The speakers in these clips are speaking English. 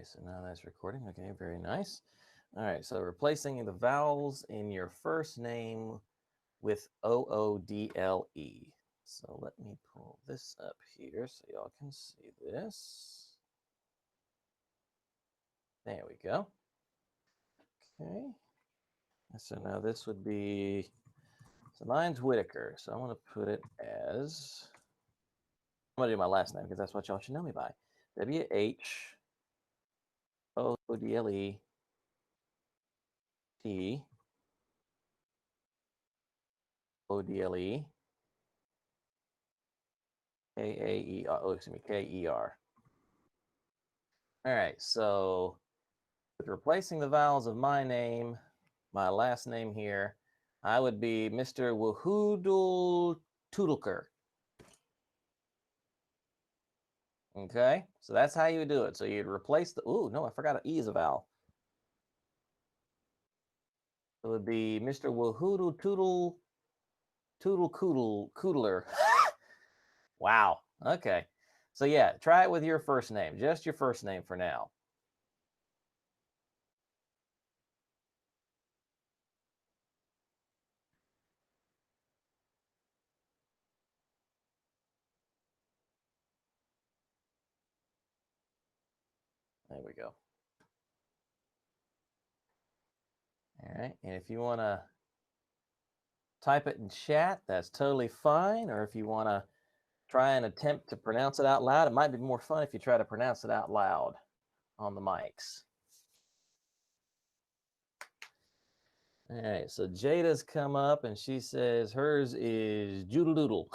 right, so now that's recording. Okay, very nice. All right, so replacing the vowels in your first name with OODLE. So let me pull this up here so y'all can see this. There we go. Okay. So now this would be, so mine's Whitaker. So I'm going to put it as, I'm going to do my last name because that's what y'all should know me by. WHOODLE ODLE KAER. Oh, excuse me, KER. All right, so with replacing the vowels of my name, my last name here, I would be Mr. Wahoodle Toodleker. Okay, so that's how you would do it. So you'd replace the, ooh, no, I forgot an E is a vowel. It would be Mr. Wahoodle Toodle Koodler. Wow, okay. So yeah, try it with your first name, just your first name for now. There we go. All right, and if you want to type it in chat, that's totally fine. Or if you want to try and attempt to pronounce it out loud, it might be more fun if you try to pronounce it out loud on the mics. All right, so Jada's come up and she says hers is Joodle Doodle.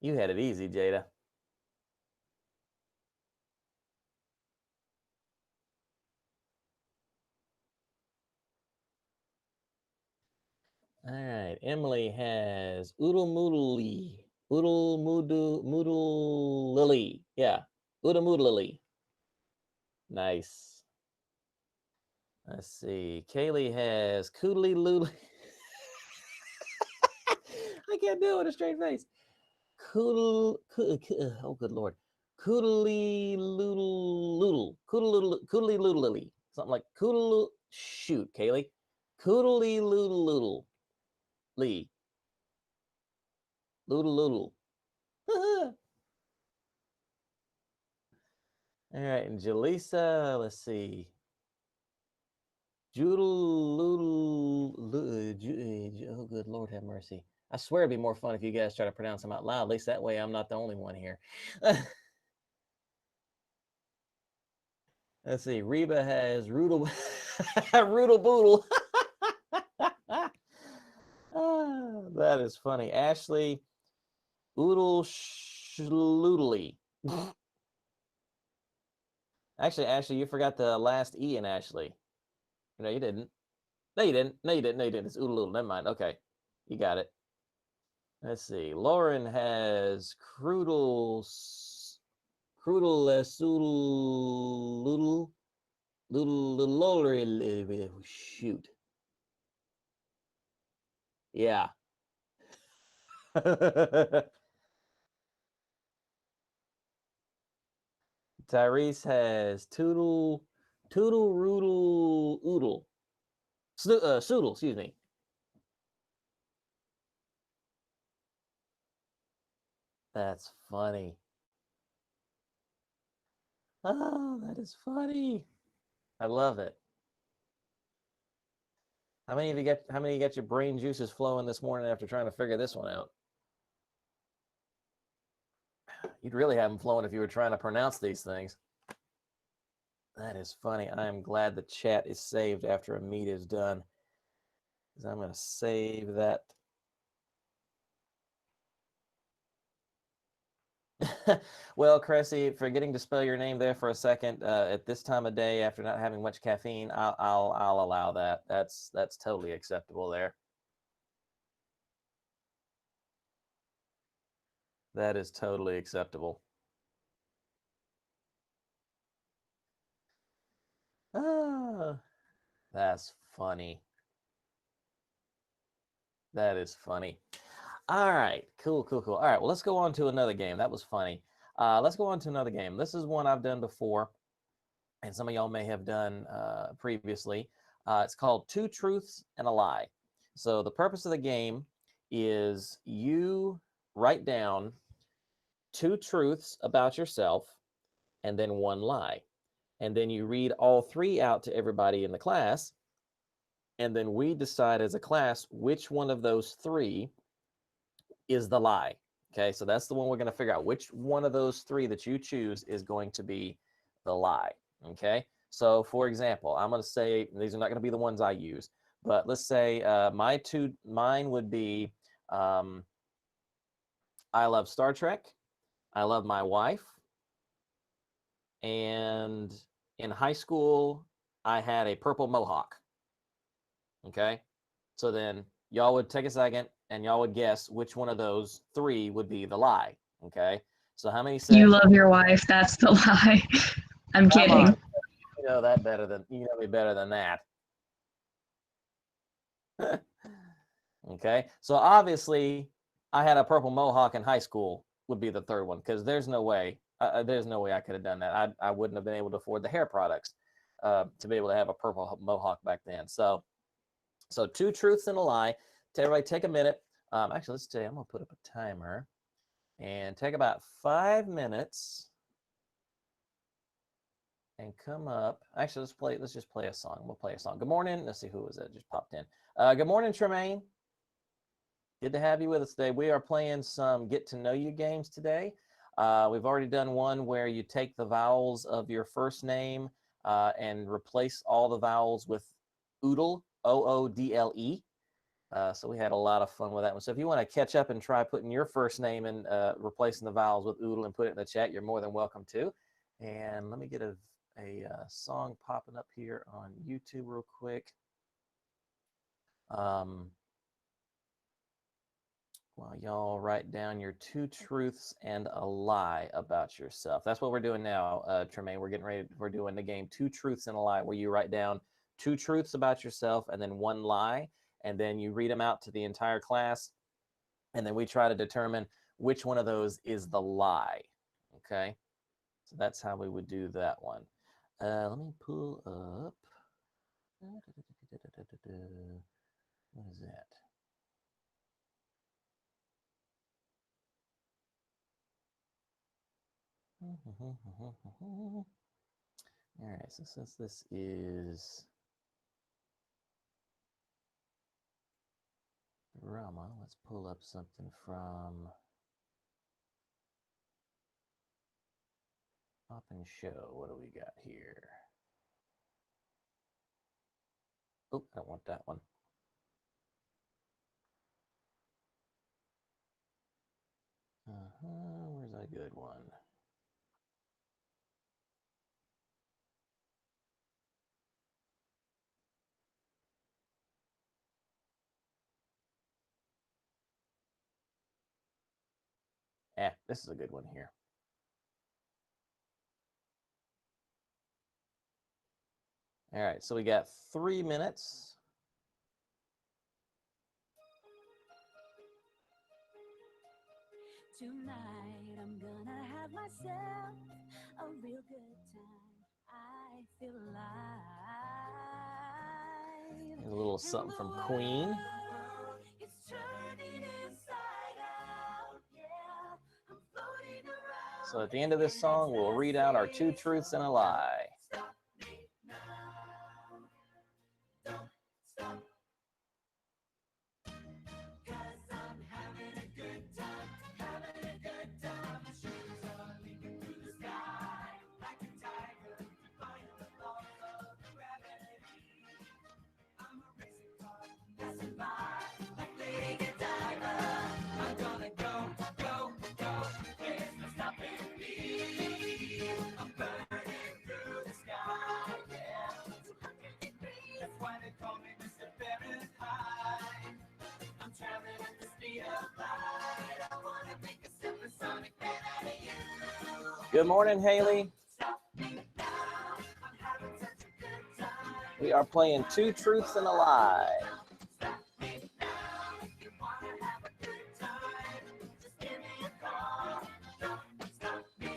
You had it easy, Jada. All right, Emily has Oodle Moodle Oodle Moodle Lily. Yeah, Oodle Moodle Lily. Nice. Let's see. Kaylee has Koodly Loodly. I can't do it with a straight face. Oh, good Lord. Koodly Loodle. Koodly Loodle Lily. Something like Koodle. Shoot, Kaylee. Koodly Loodle Lee. Loodle. All right, and Jaleesa, let's see. Oh, good Lord have mercy. I swear it'd be more fun if you guys try to pronounce them out loud. At least that way I'm not the only one here. Let's see. Reba has Roodle Boodle. That is funny. Ashley, Oodle Schloodly. Actually, Ashley, you forgot the last E in Ashley. No, you didn't. No, you didn't. It's Oodle Oodle. Never mind. Okay. You got it. Let's see. Lauren has Croodle Little shoot. Yeah. Tyrese has Toodle Roodle Oodle. Soodle, excuse me. That's funny. Oh, that is funny. I love it. How many of you got your brain juices flowing this morning after trying to figure this one out? You'd really have them flowing if you were trying to pronounce these things. That is funny. I am glad the chat is saved after a meet is done, because I'm going to save that. Well, Cressy, forgetting to spell your name there for a second at this time of day after not having much caffeine, I'll allow that. That's totally acceptable there. That is totally acceptable. Ah, that's funny. That is funny. All right, cool. All right, well, let's go on to another game. That was funny. Let's go on to another game. This is one I've done before, and some of y'all may have done previously. It's called Two Truths and a Lie. So the purpose of the game is you write down two truths about yourself and then one lie. And then you read all three out to everybody in the class. And then we decide as a class which one of those three is the lie. Okay, so that's the one we're going to figure out. Which one of those three that you choose is going to be the lie. Okay, so for example, I'm going to say, these are not going to be the ones I use, but let's say mine would be, I love Star Trek, I love my wife, and in high school, I had a purple mohawk. Okay, so then y'all would take a second and y'all would guess which one of those three would be the lie. Okay, so how many said You love your wife? That's the lie. I'm come kidding. on, you know that better than you know me better than that. Okay, so obviously I had a purple mohawk in high school would be the third one, because there's no way I could have done that. I wouldn't have been able to afford the hair products to be able to have a purple mohawk back then. So two truths and a lie. To everybody, take a minute. Actually, let's say I'm gonna put up a timer and take about 5 minutes and come up. Actually, let's just play a song. We'll play a song. Good morning. Let's see, who was it just popped in. Good morning, Tremaine. Good to have you with us today. We are playing some get to know you games today. We've already done one where you take the vowels of your first name and replace all the vowels with oodle, O-O-D-L-E. So we had a lot of fun with that one. So if you want to catch up and try putting your first name and replacing the vowels with oodle and put it in the chat, you're more than welcome to. And let me get a song popping up here on YouTube real quick. While y'all write down your two truths and a lie about yourself. That's what we're doing now, Tremaine. We're doing the game Two Truths and a Lie, where you write down two truths about yourself and then one lie, and then you read them out to the entire class, and then we try to determine which one of those is the lie. Okay, so that's how we would do that one. Let me pull up. What is that? All right, so since this is drama, let's pull up something from Pop and Show. What do we got here? Oh, I don't want that one. Where's a good one? This is a good one here. All right, so we got 3 minutes. Tonight I'm gonna have myself a real good time. I feel alive. A little something from Queen. It's turning inside out. Yeah, I'm floating around. So at the end of this song, we'll read out our two truths and a lie. Stop me now. Don't stop. 'Cause I'm having a good time. Having a good time. The shoes are leaping through the sky. Like a tiger, defying the laws of gravity. I'm a racing car, passing by. Like Lady Godiva. I'm gonna go, go, go. There's no stopping me. I'm burning through the sky. Yeah, 200 degrees. That's why they call me Mr. Fahrenheit. I'm traveling at the speed of light. I wanna make a supersonic man out of you. Good morning, Haley. Stop me now. I'm having such a good time. We are playing Two Truths and a Lie. Stop me now. If you wanna have a good time, just give me a call. Don't stop me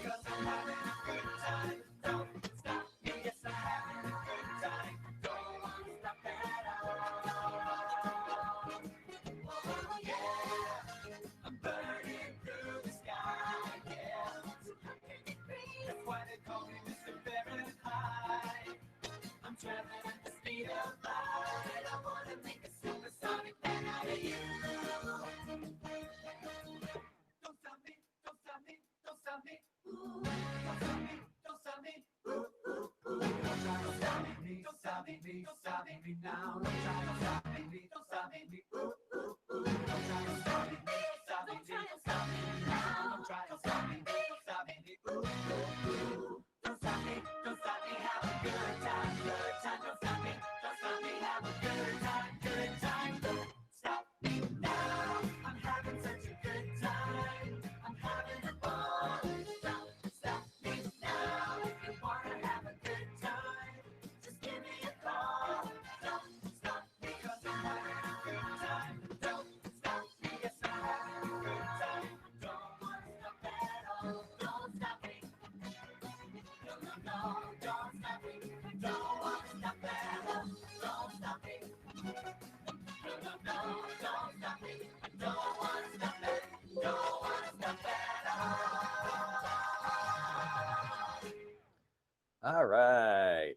All right.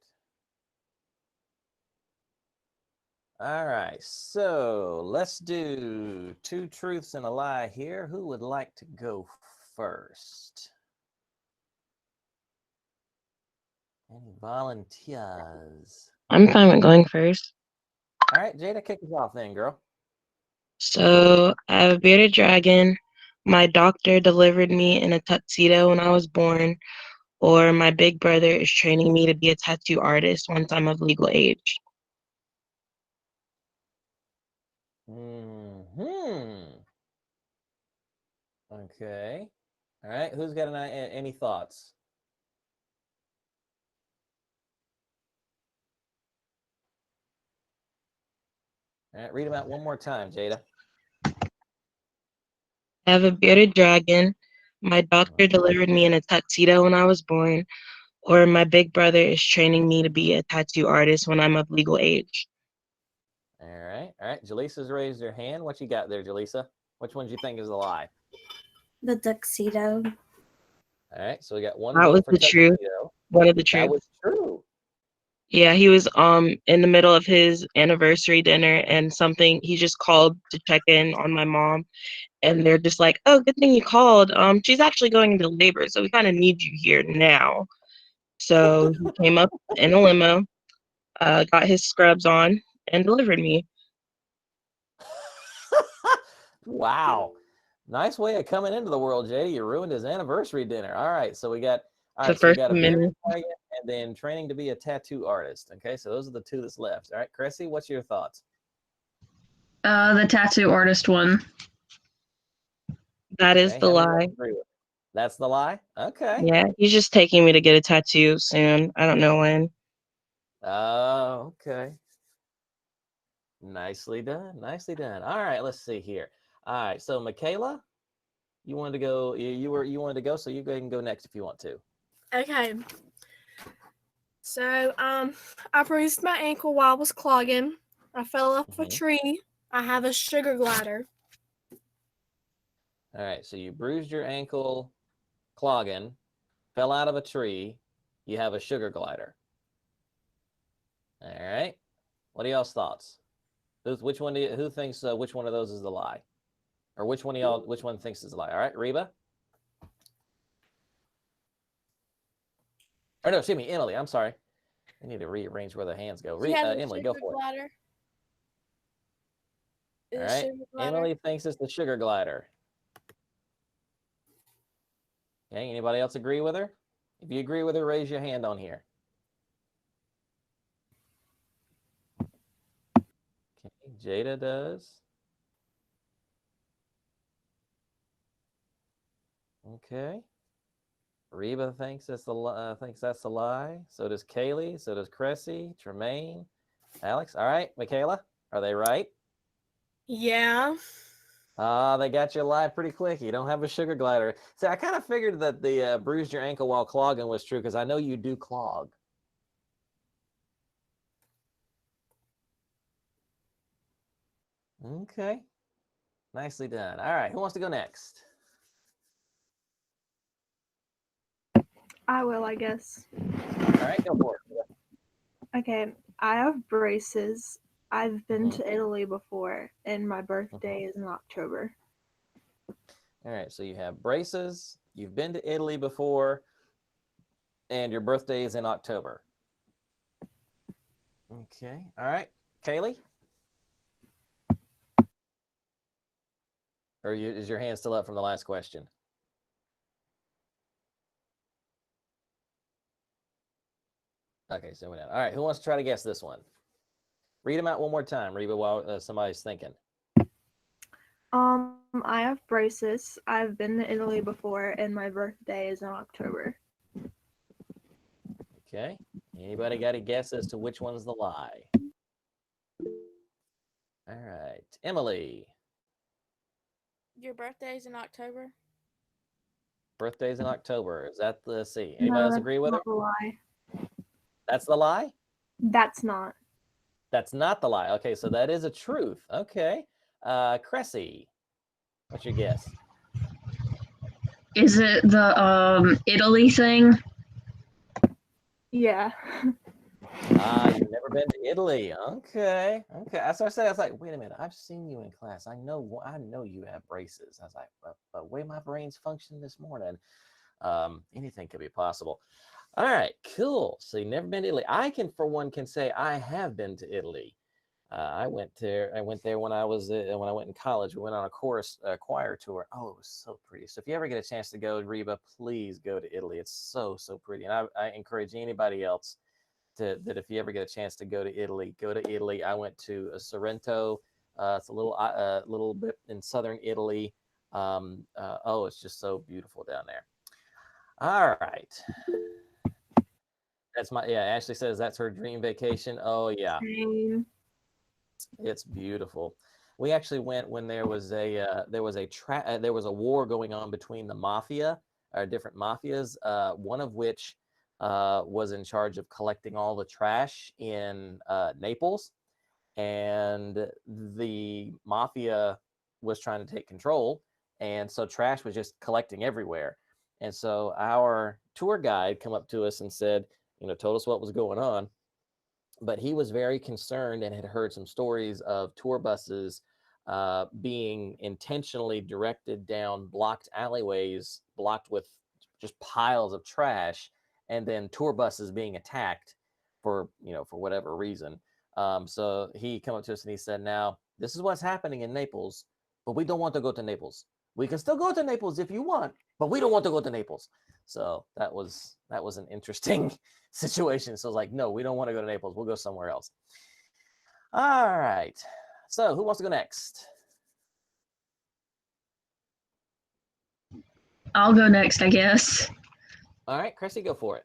All right. So let's do 2 truths and a lie here. Who would like to go first? Any volunteers? I'm fine with going first. All right, Jada, kick us off then, girl. So I have a bearded dragon. My doctor delivered me in a tuxedo when I was born, or my big brother is training me to be a tattoo artist once I'm of legal age. Okay. All right. Who's got any thoughts? All right. Read them out one more time, Jada. I have a bearded dragon. My doctor delivered me in a tuxedo when I was born, or my big brother is training me to be a tattoo artist when I'm of legal age. All right. All right. Jaleesa's raised her hand. What you got there, Jalisa? Which one do you think is a lie? The tuxedo. All right. So we got one That vote was for the truth. tuxedo. One of the That truths. was true. Yeah, he was in the middle of his anniversary dinner and something he just called to check in on my mom, and they're just like, "Oh, good thing you called. She's actually going into labor, so we kind of need you here now." So he came up in a limo, got his scrubs on, and delivered me. Wow. Nice way of coming into the world, Jada. You ruined his anniversary dinner. All right. So we got The so we first got a minute. bearded dragon and then training to be a tattoo artist. Okay. So those are the 2 that's left. All right, Cressy, what's your thoughts? The tattoo artist one. That is Okay, the how many of lie. us agree with it? That's the lie? Okay. Yeah, he's just taking me to get a tattoo soon. I don't know when. Oh, okay. Nicely done. Nicely done. All right, let's see here. All right, so Michaela, you wanted to go. You wanted to go, so you go ahead and go next if you want to. Okay. So, I bruised my ankle while I was clogging. I fell off a Mhm. tree. I have a sugar glider. All right, so you bruised your ankle clogging, fell out of a tree. You have a sugar glider. All right. What are y'all's thoughts? Which one? Who thinks which one of those is the lie, or which one of y'all? Which one thinks is the lie? All right, Reba. Or no, excuse me, Emily. I'm sorry. I need to rearrange where the hands go. She has a Emily, go sugar for it. glider. All It's a right. sugar glider. Emily thinks it's the sugar glider. Okay. Anybody else agree with her? If you agree with her, raise your hand on here. Okay. Jada does. Okay. Reba thinks that's the lie. So does Kaylee. So does Cressy, Tremaine, Alex. All right, Michaela, are they right? Yeah. They got you alive pretty quick. You don't have a sugar glider. See, I kind of figured that the bruised your ankle while clogging was true because I know you do clog. Okay. Nicely done. All right. Who wants to go next? I will, I guess. All right, go for it. Okay, I have braces. I've been Mhm. to Italy before, and my birthday is in October. All right. So you have braces. You've been to Italy before, and your birthday is in October. Okay. All right. Kaylee? Or is your hand still up from the last question? Okay, so we're down. All right, who wants to try to guess this one? Read them out one more time, Reba, while somebody's thinking. I have braces. I've been to Italy before, and my birthday is in October. Okay. Anybody got a guess as to which one's the lie? All right. Emily. Your birthday's in October? Birthday's in October. Is that the C? Anybody else that's agree with her? not the lie. That's the lie? That's not. That's not the lie. Okay, so that is a truth. Okay. Cressy, what's your guess? Is it the Italy thing? Yeah. Ah, you've never been to Italy. Okay. Okay. That's what I said. I was like, wait a minute. I've seen you in class. I know you have braces. I was like, but way my brain's functioning this morning. Anything could be possible. All right, cool. So you've never been to Italy. I can, for one, can say I have been to Italy. I went there. I went there when I was when I went in college. We went on a choir tour. Oh, it was so pretty. So if you ever get a chance to go, Reba, please go to Italy. It's so pretty. And I encourage anybody else that if you ever get a chance to go to Italy, go to Italy. I went to Sorrento. It's a little bit in southern Italy. Oh, it's just so beautiful down there. All right. That's Ashley says that's her dream vacation. Oh yeah. Same. It's beautiful. We actually went when there was a war going on between the mafia, or different mafias, one of which was in charge of collecting all the trash in Naples, and the mafia was trying to take control, and so trash was just collecting everywhere. And so our tour guide come up to us and said, told us what was going on. But he was very concerned and had heard some stories of tour buses being intentionally directed down blocked alleyways, blocked with just piles of trash, and then tour buses being attacked for whatever reason. So he came up to us and he said, "Now this is what's happening in Naples, but we don't want to go to Naples. We can still go to Naples if you want, but we don't want to go to Naples." So that was an interesting situation. So I was like, no, we don't want to go to Naples. We'll go somewhere else. All right. So who wants to go next? I'll go next, I guess. All right, Cressy, go for it.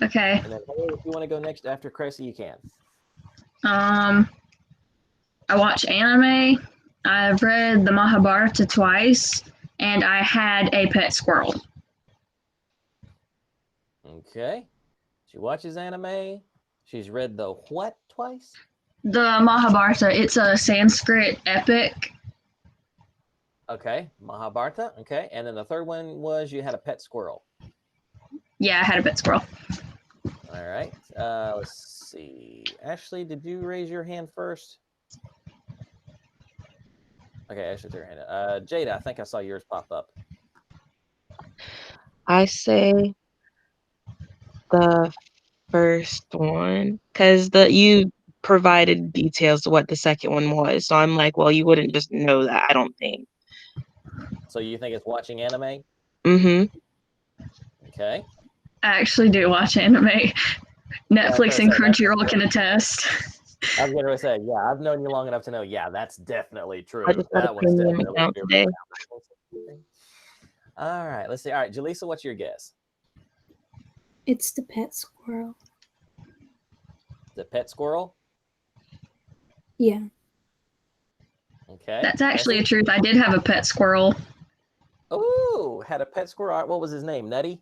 Okay. And then if you want to go next after Cressy, you can. I watch anime. I've read the Mahabharata twice, and I had a pet squirrel. Okay. She watches anime. She's read the what twice? The Mahabharata, it's a Sanskrit epic. Okay, Mahabharata. Okay, and then the third one was you had a pet squirrel. Yeah, I had a pet squirrel. All right. Let's see. Ashley, did you raise your hand first? Okay, Ashley, threw her hand up. Jada, I think I saw yours pop up. I say the first one, because you provided details to what the second one was. So I'm like, well, you wouldn't just know that, I don't think. So you think it's watching anime? Mm-hmm. Okay. I actually do watch anime. Netflix and Crunchyroll can attest. I was going to say, yeah, I've known you long enough to know, yeah, that's definitely true. I just got a premium account today. All right, let's see. All right, Jaleesa, what's your guess? It's the pet squirrel. The pet squirrel? Yeah. Okay. That's actually a truth. I did have a pet squirrel. Ooh, had a pet squirrel. All right, what was his name? Nutty?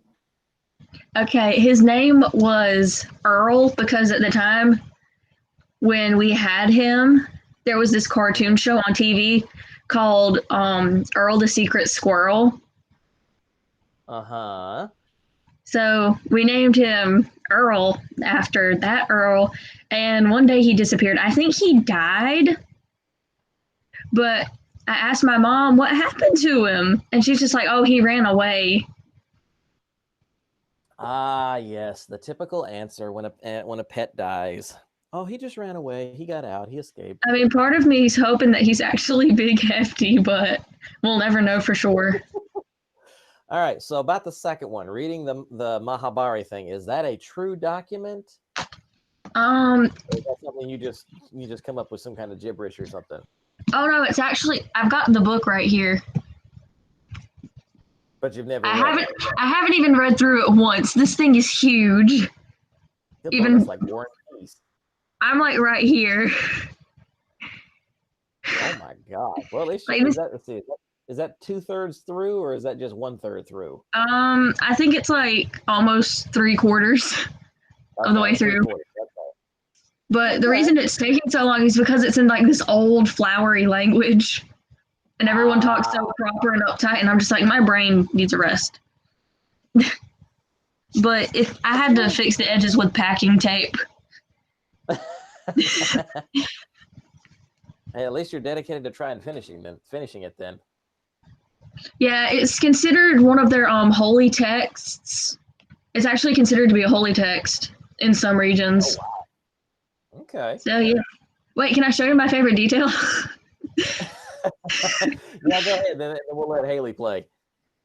Okay, his name was Earl because at the time when we had him, there was this cartoon show on TV called Earl the Secret Squirrel. Uh-huh. So we named him Earl after that Earl, and one day he disappeared. I think he died, but I asked my mom what happened to him, and she's just like, "Oh, he ran away." Ah, yes, the typical answer when a pet dies. Oh, he just ran away. He got out. He escaped. I mean, part of me is hoping that he's actually big hefty, but we'll never know for sure. All right, so about the second one, reading the Mahabharata thing, is that a true document? Or is that something you just come up with some kind of gibberish or something? Oh no, it's actually, I've got the book right here. But you've never I haven't even read through it once. This thing is huge. Good even Lord, that's like War and Peace. I'm like right here. Oh my God! Well, at least Like let's see. Is that 2/3 through, or is that just 1/3 through? I think it's like almost 3/4 of the way through. Okay. But the reason it's taking so long is because it's in like this old flowery language, and everyone talks so proper and uptight, and I'm just like, my brain needs a rest. but if I had to fix the edges with packing tape. Hey, at least you're dedicated to try and finishing it then. Yeah, it's considered one of their holy texts. It's actually considered to be a holy text in some regions. Oh, wow. Okay. So yeah. Wait, can I show you my favorite detail? Yeah, go ahead. Then we'll let Haley play.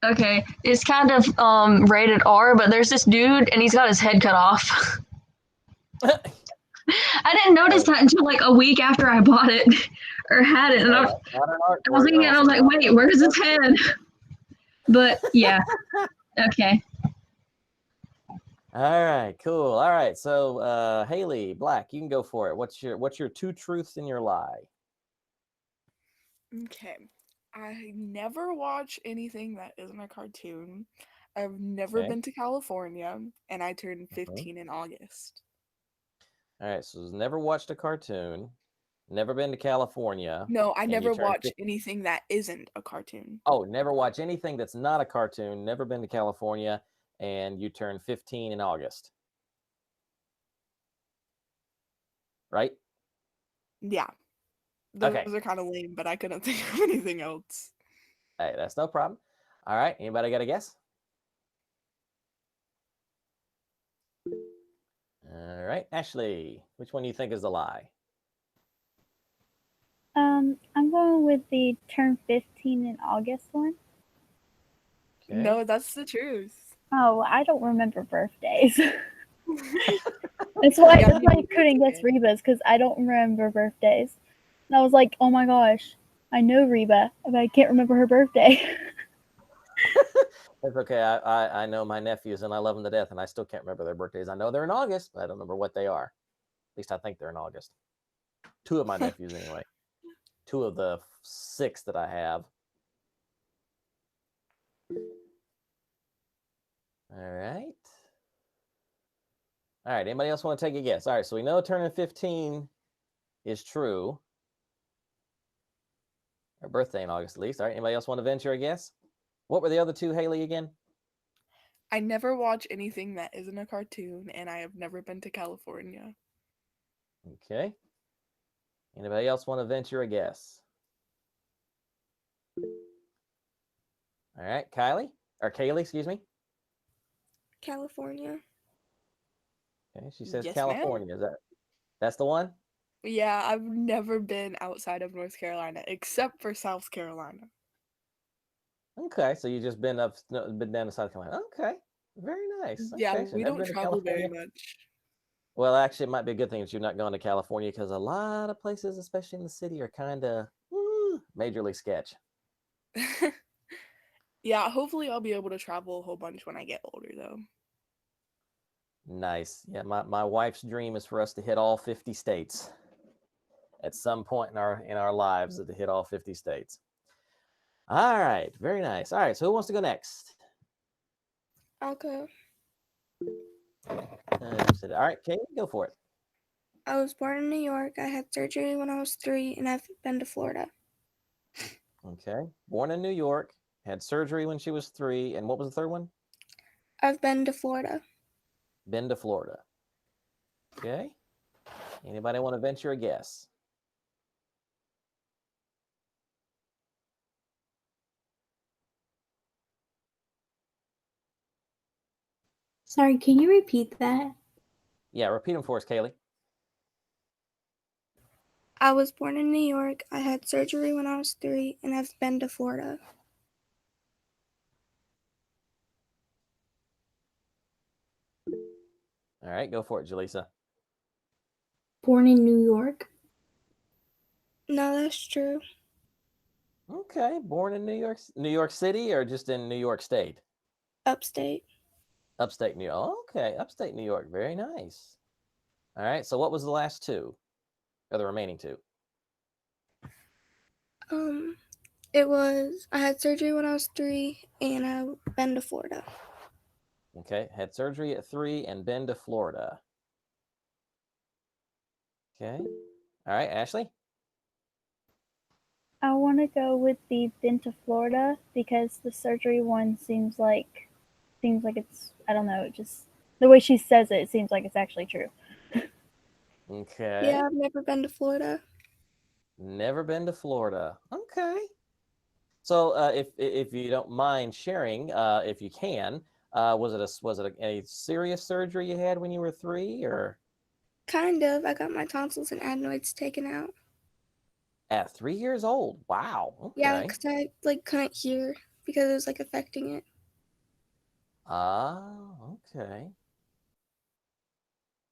Okay, it's kind of rated R, but there's this dude and he's got his head cut off. I didn't notice that until like a week after I bought it or had it, and I was looking at it, and I was like, wait, where's his head? But yeah, okay. All right, cool. All right, so Haley Black, you can go for it. What's your two truths and your lie? Okay. I never watch anything that isn't a cartoon. I've never Okay. been to California, and I turned 15 in August. All right, so never watched a cartoon, never been to California. No, I and you never turned watch 15. anything that isn't a cartoon. Oh, never watch anything that's not a cartoon, never been to California, and you turned 15 in August. Right? Yeah. Those Okay. are kind of lame, but I couldn't think of anything else. Hey, that's no problem. All right, anybody got a guess? All right, Ashley, which one do you think is the lie? I'm going with the turn 15 in August one. Okay. No, that's the truth. Oh, I don't remember birthdays. That's why Yeah, I couldn't guess Reba's, because I don't remember birthdays. And I was like, oh my gosh, I know Reba, but I can't remember her birthday. It's okay. I know my nephews and I love them to death, and I still can't remember their birthdays. I know they're in August, but I don't remember what they are. At least I think they're in August. Two of my nephews, anyway. Two of the 6 that I have. All right. All right. Anybody else want to take a guess? All right. So we know turning 15 is true. Our birthday in August, at least. All right. Anybody else want to venture a guess? What were the other two, Haley, again? I never watch anything that isn't a cartoon, and I have never been to California. Okay. Anybody else want to venture a guess? All right, Kylie or Kaylee, excuse me. California. Okay, she says Yes, California. That's the one? Yeah, I've never been outside of North Carolina except for South Carolina. Okay, so you just been down to South Carolina. Okay, very nice. Yeah, Okay, so we never don't been to travel very California. much. Well, actually, it might be a good thing that you're not going to California because a lot of places, especially in the city, are kind of majorly sketch. Yeah, hopefully I'll be able to travel a whole bunch when I get older, though. Nice. Yeah, my wife's dream is for us to hit all 50 states at some point in our lives, to hit all 50 states. All right, very nice. All right, so who wants to go next? I'll go. All right, Kate, go for it. I was born in New York. I had surgery when I was 3, and I've been to Florida. Okay, born in New York, had surgery when she was 3, and what was the third one? I've been to Florida. Been to Florida. Okay. Anybody want to venture a guess? Sorry, can you repeat that? Yeah, repeat them for us, Kaylee. I was born in New York. I had surgery when I was 3, and I've been to Florida. All right, go for it, Jaleesa. Born in New York. No, that's true. Okay, born in New York City, or just in New York State? Upstate. Upstate New York. Okay, upstate New York. Very nice. All right, so what was the last two, or the remaining two? I had surgery when I was 3, and I've been to Florida. Okay, had surgery at 3 and been to Florida. Okay. All right, Ashley? I want to go with the been to Florida because the surgery one seems like seems like it's, I don't know, it just, the way she says it seems like it's actually true. Okay. Yeah, I've never been to Florida. Never been to Florida. Okay. So if you don't mind sharing, if you can, was it a serious surgery you had when you were 3, or Kind of. I got my tonsils and adenoids taken out. at 3 years old? Wow. Yeah, Okay. because I like couldn't hear because it was like affecting it. Ah, okay.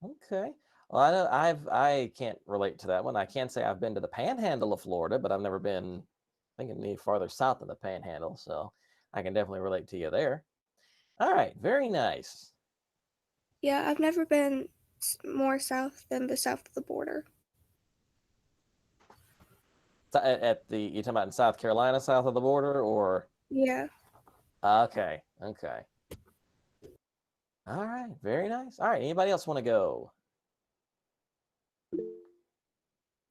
Okay. Well, I know I can't relate to that one. I can say I've been to the Panhandle of Florida, but I've never been, I think, any farther south than the Panhandle. So I can definitely relate to you there. All right. Very nice. Yeah, I've never been more south than the south of the border. At the, you talking about in South Carolina, south of the border, or? Yeah. Okay. Okay. All right. Very nice. All right. Anybody else want to go?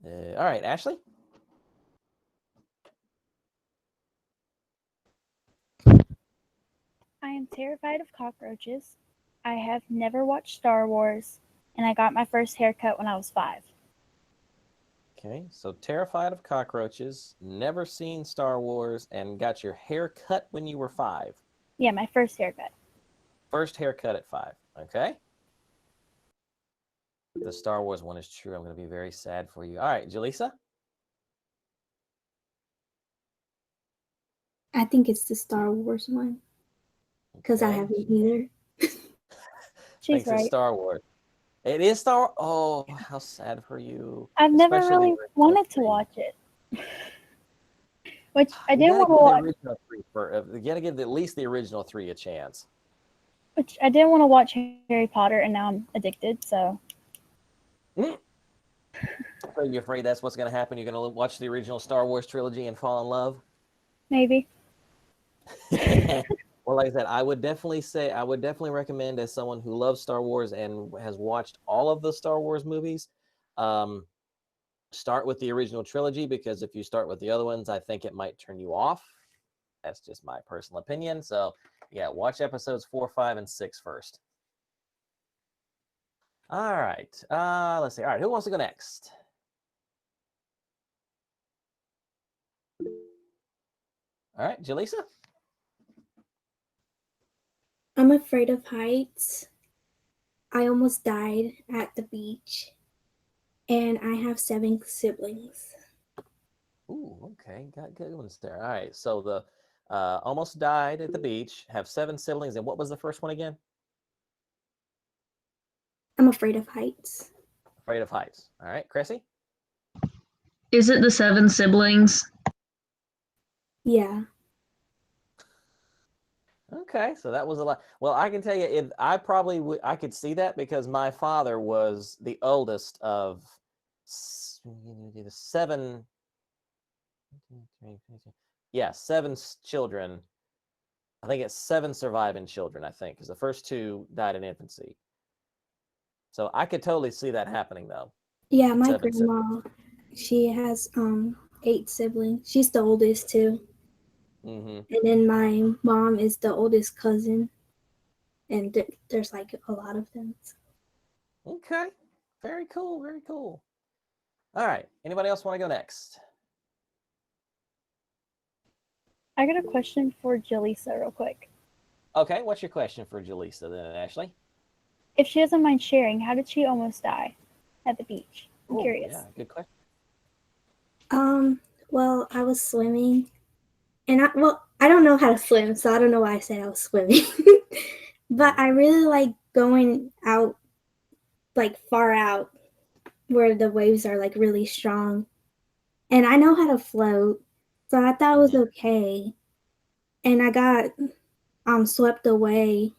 All right, Ashley. I am terrified of cockroaches. I have never watched Star Wars, and I got my first haircut when I was 5. Okay, so terrified of cockroaches, never seen Star Wars, and got your hair cut when you were 5. Yeah, my first haircut. First haircut at 5. Okay. The Star Wars one is true. I'm going to be very sad for you. All right, Jaleesa. I think it's the Star Wars one because I Okay. haven't either. She's Thinks it's right. Star Wars. It is Star. Oh, how sad for you. I've never Especially the really original wanted to 3. watch it. Which I You didn't gotta want to give the watch. original 3 you gotta give at least the original 3 a chance. Which I didn't want to watch Harry Potter, and now I'm addicted. So So you're afraid that's what's going to happen? You're going to watch the original Star Wars trilogy and fall in love? maybe. Well, like I said, I would definitely recommend, as someone who loves Star Wars and has watched all of the Star Wars movies, start with the original trilogy, because if you start with the other ones, I think it might turn you off. That's just my personal opinion. So yeah, watch episodes 4, 5, and 6 first. All right. Let's see. All right, who wants to go next? All right, Jaleesa. I'm afraid of heights. I almost died at the beach, and I have 7 siblings. Ooh, okay, got good ones there. All right, so the almost died at the beach, have 7 siblings, and what was the first one again? I'm afraid of heights. Afraid of heights. All right, Chrissy. Is it the 7 siblings? Yeah. Okay, so that was a lot. Well, I can tell you, I probably would. I could see that because my father was the oldest of 7. Yeah, 7 children. I think it's 7 surviving children. I think because the first 2 died in infancy. So I could totally see that happening, though. Yeah, my 7 siblings. grandma, she has 8 siblings. She's the oldest too. Mm-hmm. And then my mom is the oldest cousin, and there's like a lot of them. Okay, very cool, very cool. All right, anybody else want to go next? I got a question for Jaleesa real quick. Okay, what's your question for Jaleesa then, Ashley? If she doesn't mind sharing, how did she almost die at the beach? I'm Ooh, curious. Yeah, good question. Well, I was swimming, and I don't know how to swim, so I don't know why I said I was swimming. But I really like going out, like far out, where the waves are like really strong. And I know how to float, so I thought it was okay. And I got swept away,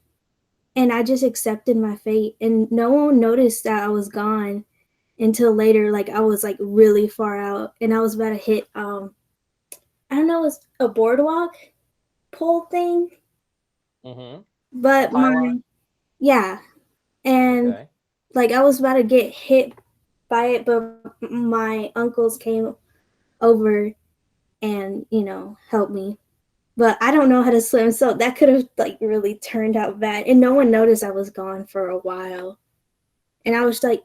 and I just accepted my fate. And no one noticed that I was gone until later. Like I was like really far out, and I was about to hit I don't know, it was a boardwalk pole thing. Mm-hmm. But yeah, and Okay. like I was about to get hit by it, but my uncles came over and helped me but I don't know how to swim, so that could have like really turned out bad. And no one noticed I was gone for a while, and I was like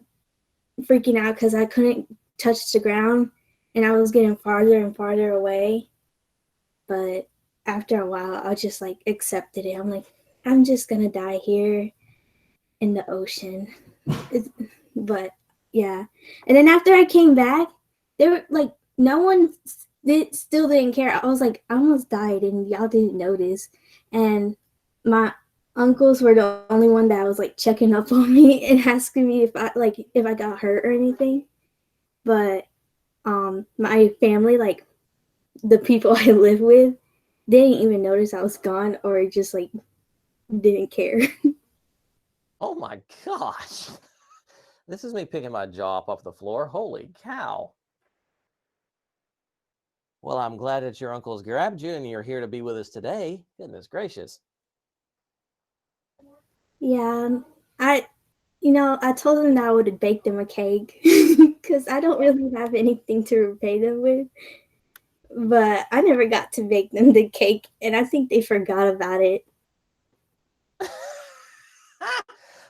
freaking out because I couldn't touch the ground, and I was getting farther and farther away. But after a while, I just like accepted it. I'm like, I'm just gonna die here in the ocean. But yeah, and then after I came back, they were like, no one still didn't care. I was like, I almost died, and y'all didn't notice. And my uncles were the only one that was like checking up on me and asking me if I got hurt or anything. But my family, like the people I live with, they didn't even notice I was gone or just like didn't care. Oh my gosh. This is me picking my jaw up off the floor. Holy cow. Well, I'm glad that your uncles grabbed you and you're here to be with us today. Goodness gracious. Yeah, I told them that I would bake them a cake because I don't really have anything to repay them with. But I never got to bake them the cake, and I think they forgot about it.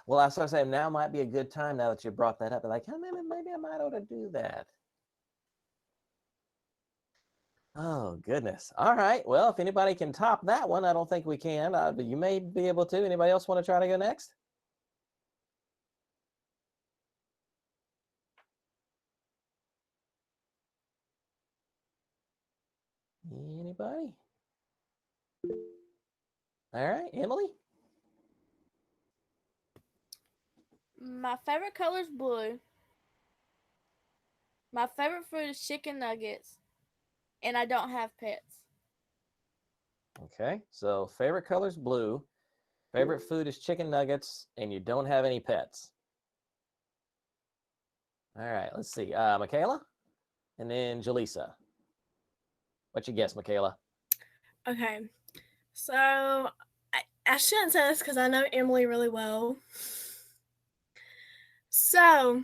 Well, I started saying now might be a good time now that you brought that up. Like, oh, maybe I might ought to do that. Oh, goodness. All right. Well, if anybody can top that one, I don't think we can, but you may be able to. Anybody else want to try to go next? Anybody? All right, Emily? My favorite color is blue. My favorite food is chicken nuggets. And I don't have pets. Okay, so favorite color is blue. Favorite food is chicken nuggets, and you don't have any pets. All right, let's see. Michaela, and then Jaleesa. What you guess, Michaela? Okay. So I shouldn't say this because I know Emily really well. So,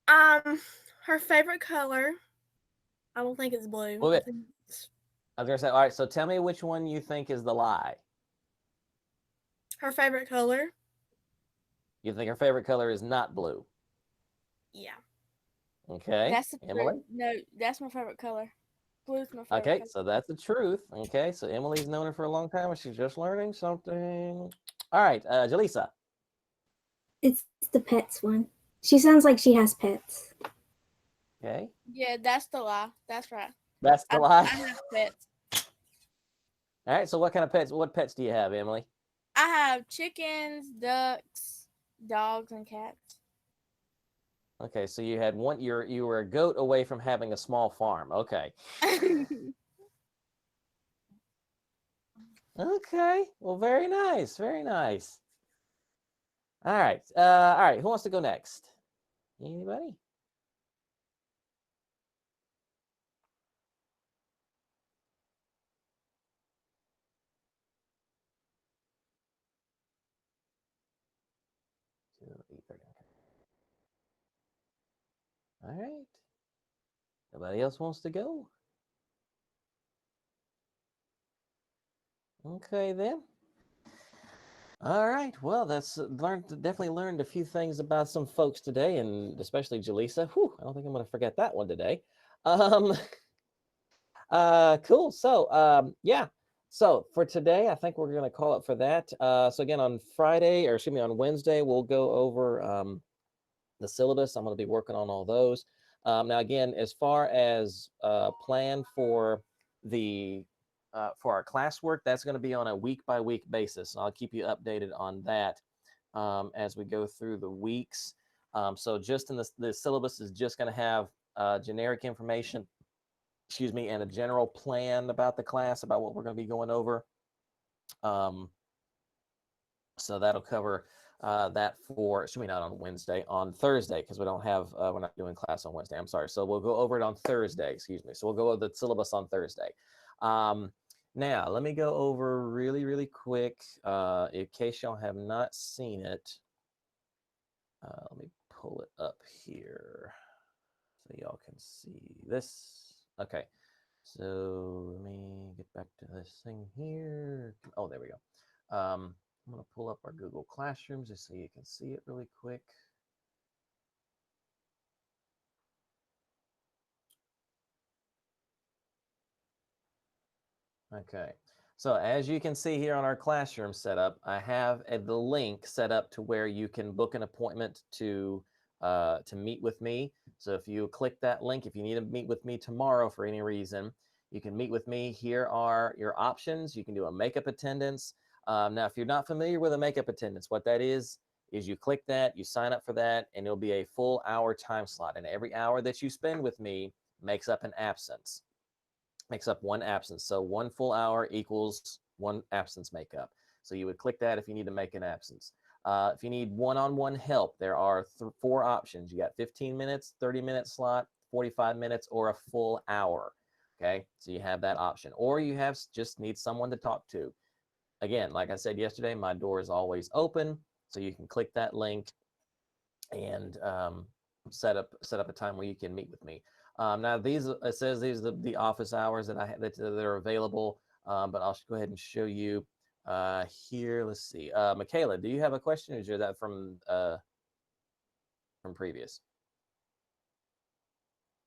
her favorite color, I don't think it's blue. Wait, I think it's I was gonna say, all right. So tell me which one you think is the lie. her favorite color. You think her favorite color is not blue? Yeah. Okay, That's the Emily. truth. No, that's my favorite color. Blue's my favorite Okay, color. so that's the truth. Okay, so Emily's known her for a long time, and she's just learning something. All right, Jaleesa. It's the pets one. She sounds like she has pets. Okay, Yeah, that's the lie. That's right. that's the I lie. have pets. All right, so what kind of pets? What pets do you have, Emily? I have chickens, ducks, dogs, and cats. Okay, so you had one. You were a goat away from having a small farm. Okay. Okay. Well, very nice. Very nice. All right. All right. Who wants to go next? Anybody? All right. Nobody else wants to go? Okay, then. All right. Well, that's definitely learned a few things about some folks today, and especially Jaleesa. Whew, I don't think I'm going to forget that one today. Um, cool. So, yeah. So for today, I think we're going to call it for that. So again, on Friday, or excuse me, on Wednesday, we'll go over the syllabus. I'm going to be working on all those. Now, again, as far as plan for our classwork, that's going to be on a week-by-week basis. I'll keep you updated on that as we go through the weeks. So just in the syllabus is just going to have generic information, excuse me, and a general plan about the class, about what we're going to be going over. So that'll cover that for, excuse me, not on Wednesday, on Thursday, because we don't have, we're not doing class on Wednesday. I'm sorry. So we'll go over it on Thursday, excuse me. So we'll go over the syllabus on Thursday. Now, let me go over really, really quick, in case y'all have not seen it. Let me pull it up here so y'all can see this. Okay. So let me get back to this thing here. Oh, there we go. I'm going to pull up our Google Classroom just so you can see it really quick. Okay, so as you can see here on our classroom setup, I have the link set up to where you can book an appointment to meet with me. So if you click that link, if you need to meet with me tomorrow for any reason, you can meet with me. Here are your options. You can do a makeup attendance. Now, if you're not familiar with a makeup attendance, what that is you click that, you sign up for that, and it'll be a full hour time slot. And every hour that you spend with me makes up an absence. Makes up one absence. So 1 full hour equals 1 absence makeup. So you would click that if you need to make an absence. If you need one-on-one help, there are 4 options. You got 15 minutes, 30-minute slot, 45 minutes, or a full hour. Okay, so you have that option. Or you have just need someone to talk to. Again, like I said yesterday, my door is always open. So you can click that link and set up a time where you can meet with me. Now it says these are the office hours that that are available, but I'll go ahead and show you here. Let's see, Michaela, do you have a question? Or is that from previous?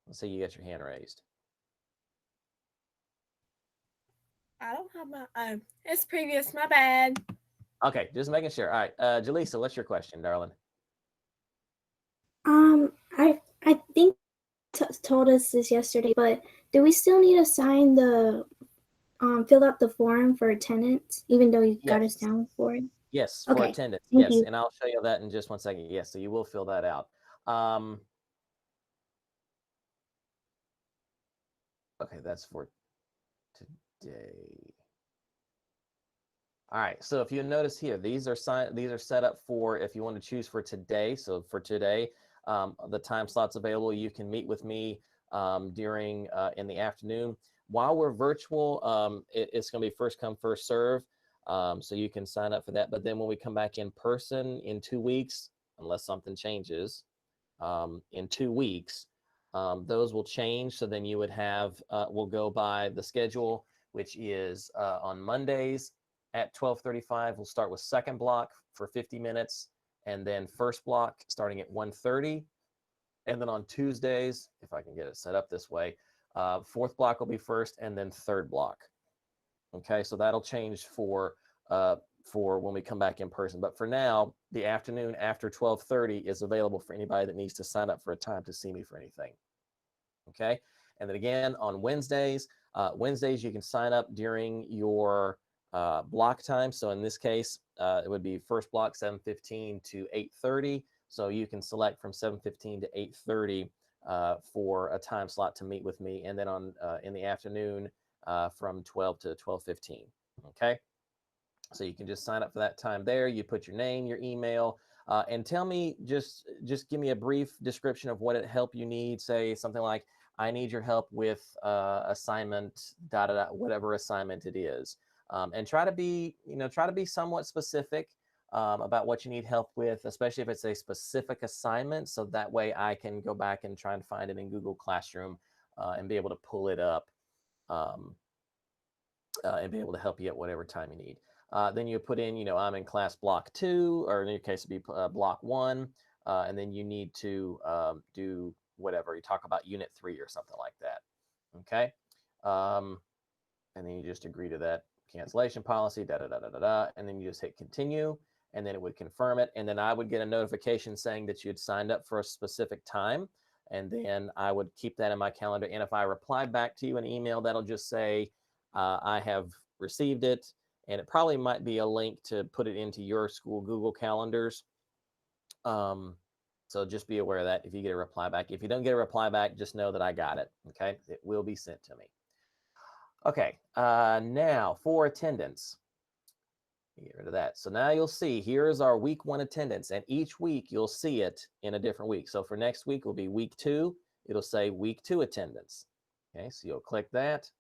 Let's see, you got your hand raised. I don't have my it's previous, my bad. Okay, just making sure. All right, Jaleesa, what's your question, darling? I think told us this yesterday, but do we still need to sign the fill out the form for attendance, even though you got us down for it? Yes, for Okay, attendance. thank Yes, you. and I'll show you that in just 1 second. Yes, so you will fill that out. Okay, that's for today. All right, so if you notice here, these are set up for if you want to choose for today. So for today, the time slots available, you can meet with me during in the afternoon. While we're virtual, it's going to be first come, first serve. So you can sign up for that. But then when we come back in person in 2 weeks, unless something changes, in 2 weeks, those will change. So then you would have, we'll go by the schedule, which is on Mondays at 12:35. We'll start with second block for 50 minutes, and then first block starting at 1:30. And then on Tuesdays, if I can get it set up this way, fourth block will be first, and then third block. Okay, so that'll change for when we come back in person. But for now, the afternoon after 12:30 is available for anybody that needs to sign up for a time to see me for anything. Okay, and then again on Wednesdays, you can sign up during your block time. So in this case, it would be first block 7:15 to 8:30. So you can select from 7:15 to 8:30 for a time slot to meet with me, and then on in the afternoon from 12 to 12:15. Okay, so you can just sign up for that time there. You put your name, your email, and tell me just give me a brief description of what help you need. Say something like, I need your help with assignment, whatever assignment it is. And try to be somewhat specific about what you need help with, especially if it's a specific assignment. So that way I can go back and try and find it in Google Classroom and be able to pull it up and be able to help you at whatever time you need. Then you put in, I'm in class block 2, or in your case, it'd be block 1. And then you need to do whatever. You talk about unit 3 or something like that. Okay. And then you just agree to that cancellation policy, and then you just hit continue, and then it would confirm it. And then I would get a notification saying that you had signed up for a specific time. And then I would keep that in my calendar. And if I reply back to you an email, that'll just say, I have received it. And it probably might be a link to put it into your school Google calendars. So just be aware of that if you get a reply back. If you don't get a reply back, just know that I got it. Okay, it will be sent to me. Okay, now for attendance. Get rid of that. So now you'll see here's our week 1 attendance, and each week you'll see it in a different week. So for next week will be week 2. It'll say week 2 attendance. Okay, so you'll click that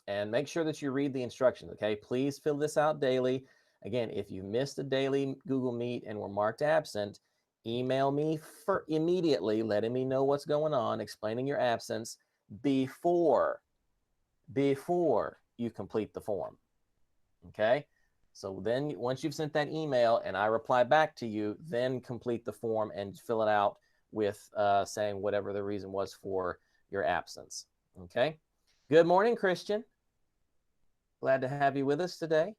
and make sure that you read the instructions. Okay, please fill this out daily. Again, if you missed a daily Google Meet and were marked absent, email me immediately, letting me know what's going on, explaining your absence before before you complete the form. Okay. So then once you've sent that email and I reply back to you, then complete the form and fill it out with saying whatever the reason was for your absence. Okay. Good morning, Christian. Glad to have you with us today.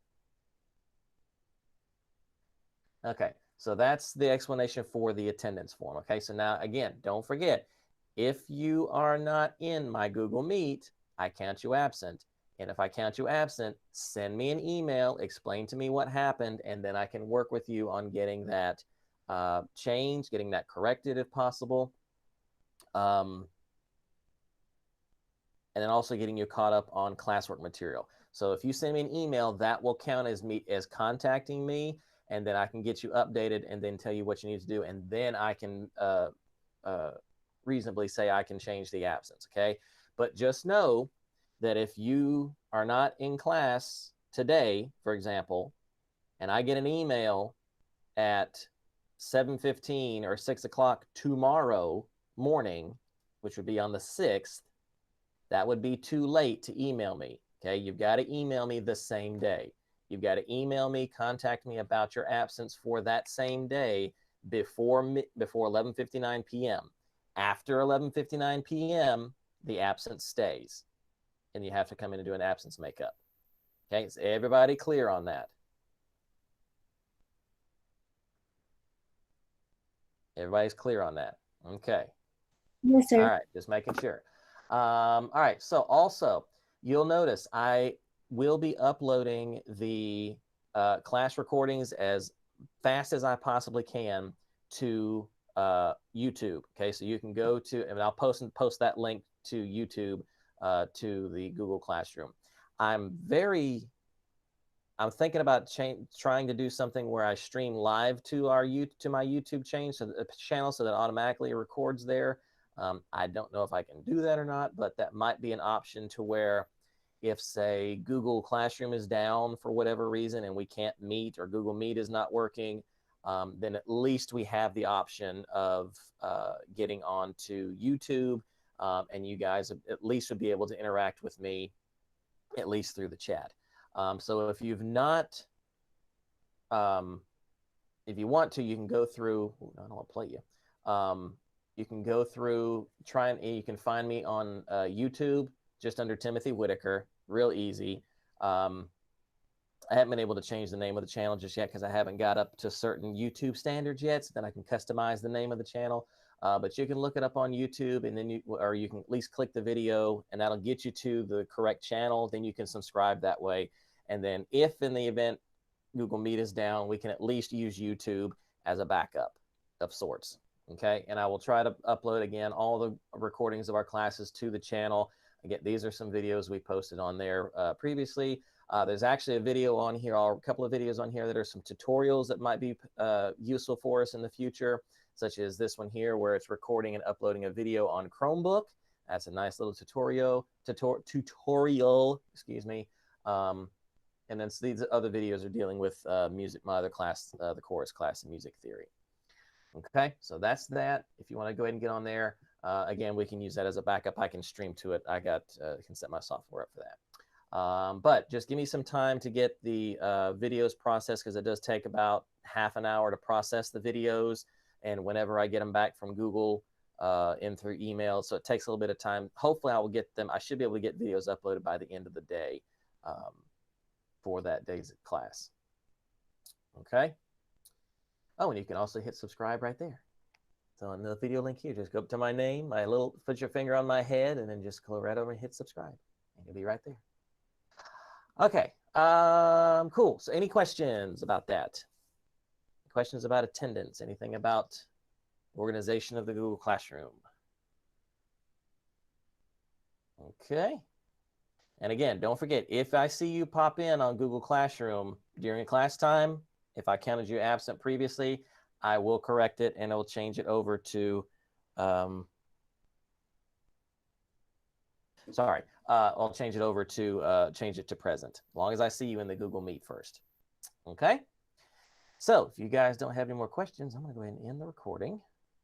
Okay. So that's the explanation for the attendance form. Okay. So now again, don't forget, if you are not in my Google Meet, I count you absent. And if I count you absent, send me an email, explain to me what happened, and then I can work with you on getting that changed, getting that corrected if possible. And then also getting you caught up on classwork material. So if you send me an email, that will count as me as contacting me, and then I can get you updated and then tell you what you need to do. And then I can reasonably say I can change the absence, okay? But just know that if you are not in class today, for example, and I get an email at 7:15 or 6 o'clock tomorrow morning, which would be on the 6th, that would be too late to email me, okay? You've got to email me the same day. You've got to email me, contact me about your absence for that same day before 11:59 p.m. After 11:59 p.m., the absence stays, and you have to come in and do an absence makeup. Okay, is everybody clear on that? Everybody's clear on that? Okay. Yes, sir. All right, just making sure. All right, so also, you'll notice I will be uploading the class recordings as fast as I possibly can to YouTube. Okay, so you can go to, and I'll post that link to YouTube to the Google Classroom. I'm thinking about trying to do something where I stream live to my YouTube channel so that automatically records there. I don't know if I can do that or not, but that might be an option to where if, say, Google Classroom is down for whatever reason and we can't meet, or Google Meet is not working, then at least we have the option of getting onto YouTube, and you guys at least would be able to interact with me, at least through the chat. So if you've not, if you want to, you can go through, I don't want to play you. You can go through, you can find me on YouTube, just under Timothy Whitaker, real easy. I haven't been able to change the name of the channel just yet because I haven't got up to certain YouTube standards yet, so then I can customize the name of the channel. But you can look it up on YouTube, and then you can at least click the video, and that'll get you to the correct channel. Then you can subscribe that way. And then if in the event Google Meet is down, we can at least use YouTube as a backup of sorts. Okay, and I will try to upload again all the recordings of our classes to the channel. Again, these are some videos we posted on there previously. There's actually a video on here, or a couple of videos on here that are some tutorials that might be useful for us in the future, such as this one here where it's recording and uploading a video on Chromebook. That's a nice little tutorial, excuse me. And then these other videos are dealing with music, my other class, the chorus class in music theory. Okay, so that's that. If you want to go ahead and get on there, again, we can use that as a backup. I can stream to it. I can set my software up for that. But just give me some time to get the videos processed, because it does take about half an hour to process the videos. And whenever I get them back from Google in through email, so it takes a little bit of time. Hopefully I will get them. I should be able to get videos uploaded by the end of the day for that day's class. Okay. Oh, and you can also hit subscribe right there. So on the video link here, just go up to my name, put your finger on my head, and then just go right over and hit subscribe. And you'll be right there. Okay, cool. So any questions about that? Questions about attendance? Anything about organization of the Google Classroom? Okay. And again, don't forget, if I see you pop in on Google Classroom during class time, if I counted you absent previously, I will correct it and I'll change it over to, I'll change it over to, change it to present, as long as I see you in the Google Meet first. Okay? So if you guys don't have any more questions, I'm going to go ahead and end the recording.